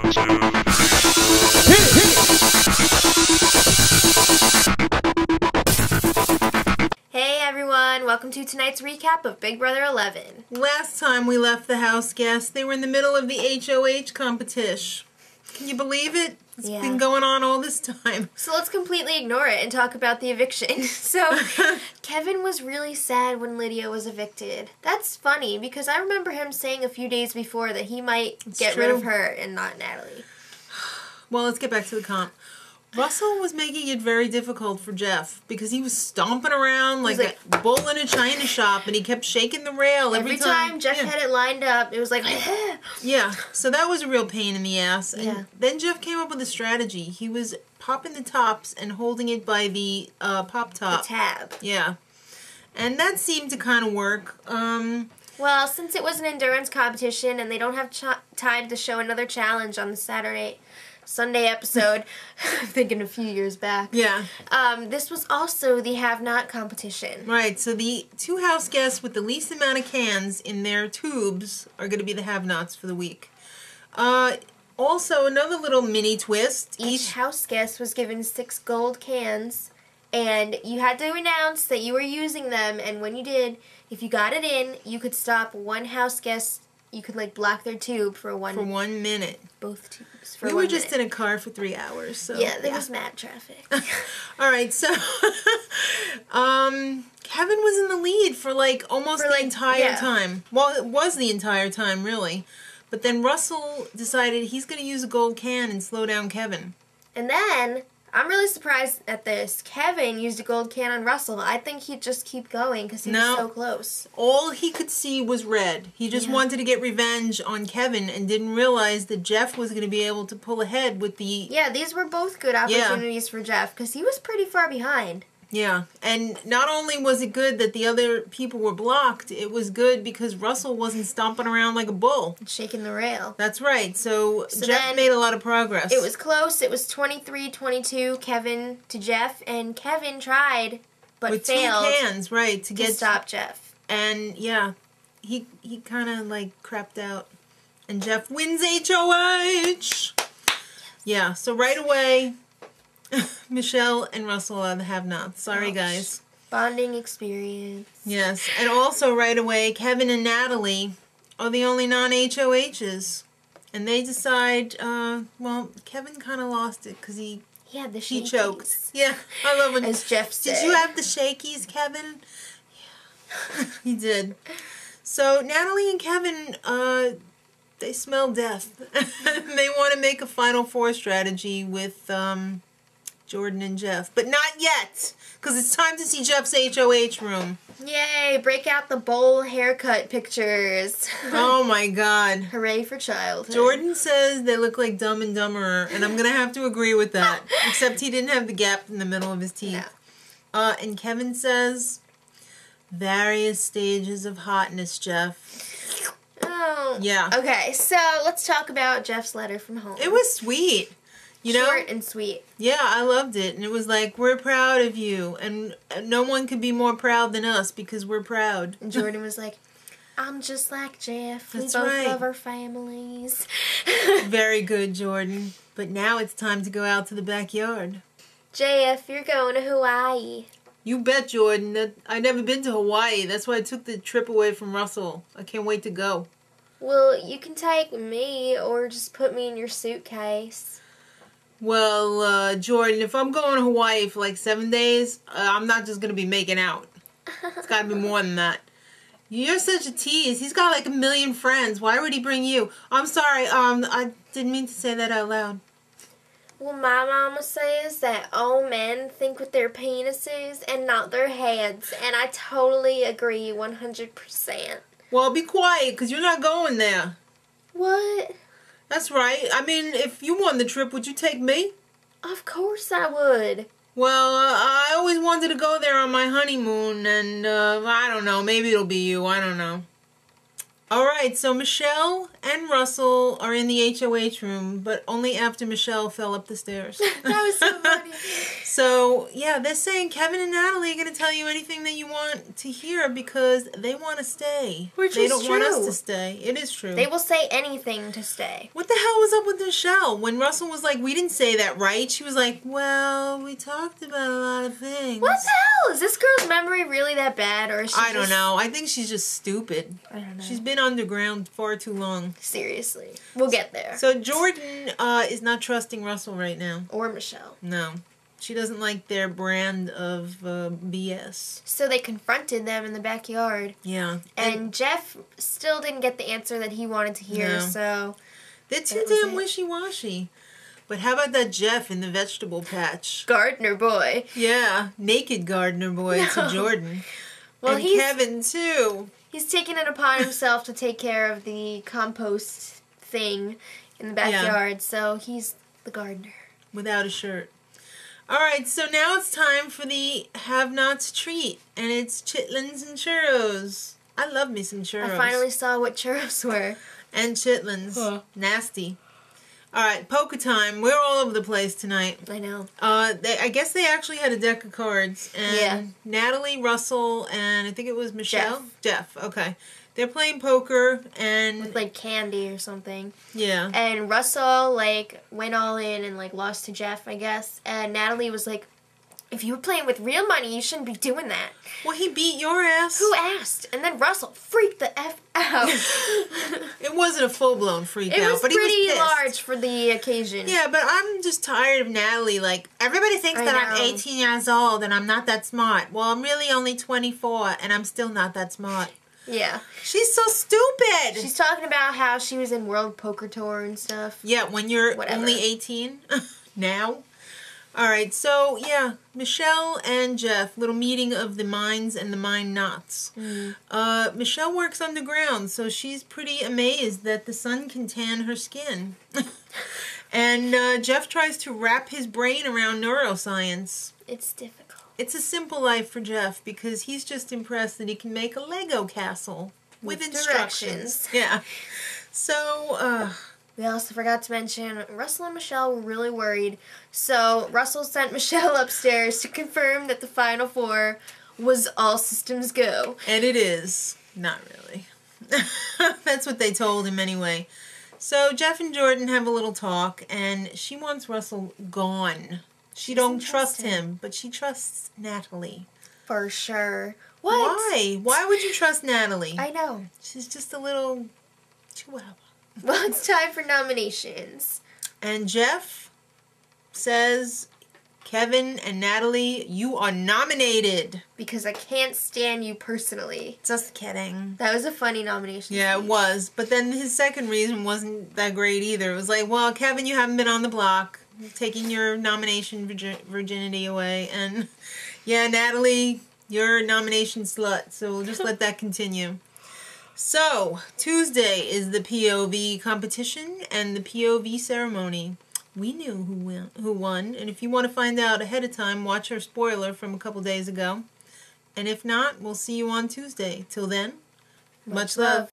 Hey everyone, welcome to tonight's recap of Big Brother 11. Last time we left the house guests, they were in the middle of the HOH competition. Can you believe it? It's been going on all this time. So let's completely ignore it and talk about the eviction. So, Kevin was really sad when Lydia was evicted. That's funny because I remember him saying a few days before that he might get rid of her and not Natalie. Well, let's get back to the comp. Russell was making it very difficult for Jeff because he was stomping around like a bull in a china shop, and he kept shaking the rail every time. Jeff had it lined up, it was like, yeah, so that was a real pain in the ass. And then Jeff came up with a strategy. He was popping the tops and holding it by the pop top. The tab. Yeah. And that seemed to kind of work. Well, since it was an endurance competition and they don't have time to show another challenge on the Sunday episode, I'm thinking a few years back. Yeah. This was also the have-not competition. Right, so the two house guests with the least amount of cans in their tubes are going to be the have-nots for the week. Also, another little mini twist. Each house guest was given 6 gold cans, and you had to announce that you were using them, and when you did, if you got it in, you could stop one house guest. You could, like, block their tube for 1 minute. Both tubes for 1 minute. We were just in a car for 3 hours, so... Yeah, there was mad traffic. All right, so... Kevin was in the lead for, like, almost the entire time. Well, it was the entire time, really. But then Russell decided he's going to use a gold can and slow down Kevin. And then... I'm really surprised at this. Kevin used a gold can on Russell. I think he'd just keep going because he was so close. All he could see was red. He just wanted to get revenge on Kevin and didn't realize that Jeff was going to be able to pull ahead with the... Yeah, these were both good opportunities for Jeff because he was pretty far behind. Yeah, and not only was it good that the other people were blocked, it was good because Russell wasn't stomping around like a bull. Shaking the rail. That's right, so Jeff made a lot of progress. It was close. It was 23-22, Kevin to Jeff, and Kevin tried, but with failed. With 2 cans, right, to stop Jeff. And, yeah, he kind of, like, crapped out. And Jeff wins HOH! Yeah, so right away... Michele and Russell are the have-nots. Sorry, guys. Bonding experience. Yes, and also right away, Kevin and Natalie are the only non-HOHs. And they decide, well, Kevin kind of lost it because he had the shakies. He choked. Yeah, I love it. As Jeff said. Did you have the shakies, Kevin? Yeah, he did. So Natalie and Kevin, they smell death. They want to make a Final Four strategy with, Jordan and Jeff. But not yet, because it's time to see Jeff's HOH room. Yay, break out the bowl haircut pictures. Oh my god. Hooray for childhood. Jordan says they look like Dumb and Dumberer, and I'm going to have to agree with that. Except he didn't have the gap in the middle of his teeth. No. And Kevin says, various stages of hotness, Jeff. Oh. Yeah. Okay, so let's talk about Jeff's letter from home. It was sweet. You know? Short and sweet. Yeah, I loved it. And it was like, we're proud of you. And no one could be more proud than us because we're proud. And Jordan was like, I'm just like Jeff. That's we both right. love our families. Very good, Jordan. But now it's time to go out to the backyard. JF, you're going to Hawaii. You bet, Jordan. I've never been to Hawaii. That's why I took the trip away from Russell. I can't wait to go. Well, you can take me or just put me in your suitcase. Well, Jordan, if I'm going to Hawaii for like 7 days, I'm not just going to be making out. It's got to be more than that. You're such a tease. He's got like 1 million friends. Why would he bring you? I'm sorry, I didn't mean to say that out loud. Well, my mama says that all men think with their penises and not their heads, and I totally agree 100%. Well, be quiet, because you're not going there. What? That's right. I mean, if you won the trip, would you take me? Of course I would. Well, I always wanted to go there on my honeymoon, and I don't know, maybe it'll be you, I don't know. Alright, so Michele and Russell are in the HOH room, but only after Michele fell up the stairs. That was so funny. So, yeah, they're saying Kevin and Natalie are going to tell you anything that you want to hear because they want to stay. Which they is don't true. want us to stay. It is true. They will say anything to stay. What the hell was up with Michelle? When Russell was like, we didn't say that, right? She was like, well, we talked about a lot of things. What the hell? Is this girl's memory really that bad? Or is she I don't know. I think she's just stupid. I don't know. She's been underground far too long. Seriously. We'll get there. So Jordan is not trusting Russell right now. Or Michelle. No. She doesn't like their brand of BS. So they confronted them in the backyard. Yeah. And Jeff still didn't get the answer that he wanted to hear, No. so... They're too damn wishy-washy. But how about that Jeff in the vegetable patch? Gardener boy. Yeah. Naked gardener boy to Jordan. Well, and Kevin, too. He's taken it upon himself to take care of the compost thing in the backyard, so he's the gardener. Without a shirt. Alright, so now it's time for the have-nots treat. And it's chitlins and churros. I love me some churros. I finally saw what churros were. And chitlins. Huh. Nasty. Alright, poker time. We're all over the place tonight. I know. I guess they actually had a deck of cards. And Natalie, Russell, and I think it was Michelle? Jeff, okay. They're playing poker and... with, like, candy or something. Yeah. And Russell, like, went all in and, like, lost to Jeff, I guess. And Natalie was like, if you were playing with real money, you shouldn't be doing that. Well, he beat your ass. Who asked? And then Russell freaked the F out. It wasn't a full-blown freak out, was but he was pretty pissed. large for the occasion. Yeah, but I'm just tired of Natalie. Like, everybody thinks that I'm 18 years old and I'm not that smart. Well, I'm really only 24 and I'm still not that smart. Yeah. She's so stupid. She's talking about how she was in World Poker Tour and stuff. Yeah, when you're only 18 now. Alright, so, yeah, Michelle and Jeff, little meeting of the minds and the mind-nots. Michelle works underground, so she's pretty amazed that the sun can tan her skin. And Jeff tries to wrap his brain around neuroscience. It's difficult. It's a simple life for Jeff because he's just impressed that he can make a Lego castle with instructions. Yeah. So, we also forgot to mention Russell and Michelle were really worried. So Russell sent Michelle upstairs to confirm that the Final Four was all systems go. And it is. Not really. That's what they told him anyway. So Jeff and Jordan have a little talk and she wants Russell gone. She don't trust him, but she trusts Natalie. For sure. What? Why? Why would you trust Natalie? I know. She's just a little chihuahua. Well, it's time for nominations. And Jeff says, Kevin and Natalie, you are nominated. Because I can't stand you personally. Just kidding. That was a funny nomination. Yeah, speech. it was. But then his second reason wasn't that great either. It was like, well, Kevin, you haven't been on the block. Taking your nomination virginity away. And, yeah, Natalie, you're a nomination slut. So we'll just let that continue. So, Tuesday is the POV competition and the POV ceremony. We knew who won, and if you want to find out ahead of time, watch our spoiler from a couple days ago. And if not, we'll see you on Tuesday. Till then, much love.